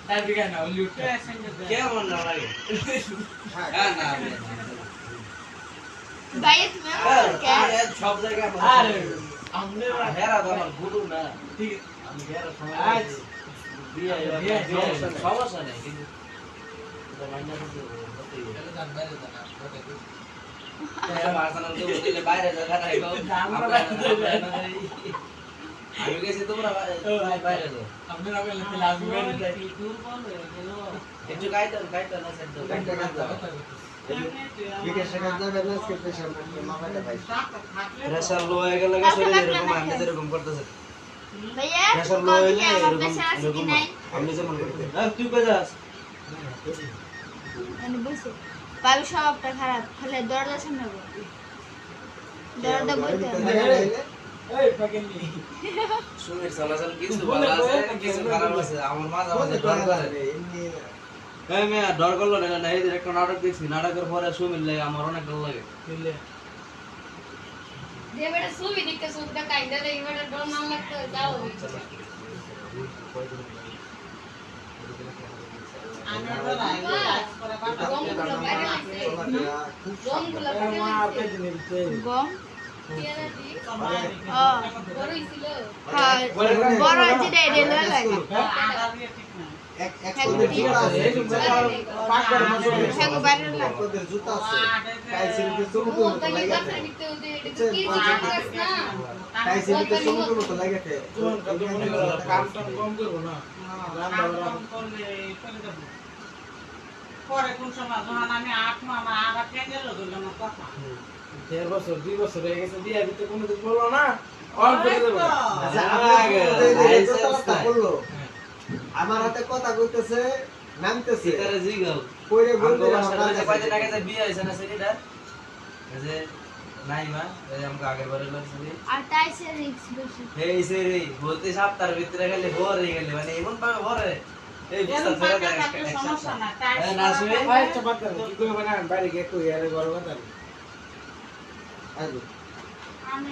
তার দিকে না হলিউড কেমন না লাগে হ্যাঁ না ভাইয়া তুমি আরে সব জায়গায় আরে আমনে হেরা তো আমার গুরু না ঠিক আমি হেরা আজ বিয়ে সমস্যা নেই কিন্তু এটা মাইনা করতে বাইরে জায়গা নাই আমি গেছি তোমরা বাইরে যাও আমনে না বলে ক্লাস মেরে যাই একটু গাইতে না সেট প্রেসার লো হয়ে গেলে শরীরে এরকম আমি যেরকম করতেছে ভাইয়া প্রেসার লো হয়ে গেলে আমার এরকম প্রেসার আছে কি এরকম নাই আমি যেমন করতে তুই কই যাস মানে বুঝছো বাবু সবটা খারাপ খালি দরজা সামনে গো দরজা বইতে এই ফাকিং নি সুমির চলাচল কিছু ভালো আছে কিছু খারাপ আছে আমার মাঝে মাঝে ডর করে এই মেয়া ডর করলো না না এই যে একটা নাটক দেখছি নাটকের পরে সুমির লাগে আমার অনেক ডর লাগে বুঝলে যে বেটা সুবি দিকে সুবিধা কাইদা দেই বেটা ডর না লাগতো যাও গম বড়ইছিল হ্যাঁ বড় যেটা এটা লাগে হ্যাঁ বাইরে লাগে ও তাই কাছে দিতে ওদের এটা কি কাজ না কাম টাম কম করবো না পরে কোন সময় যখন আমি 8 মাস আমার আবার ক্যান্ডেল ধরলাম না কথা 1.5 বছর 2 বছর হয়ে গেছে বিয়ে দিতে কোনোদিন বললো না অন করে দেবো আমার হাতে কথা কইতেছে নামতেছে সিতারে জিগল কইরে বলতে আমার আমার সাথে কাছে কয়দিন আগে যে বিয়ে হইছে না সেটা যে নাই মা এই আমাকে আগের বারে লাগছে আর টাইসে রিক্স বেশি এই সেরি বলতে সপ্তাহের ভিতরে গেলে ভরে গেলে মানে এমন পাবে ভরে এই বিস্তার ছেড়ে দেয় সমস্যা না না শুনে ভাই চাপাত কি করে বানান বাইরে গিয়ে কই আরে বড় কথা আইবো আমি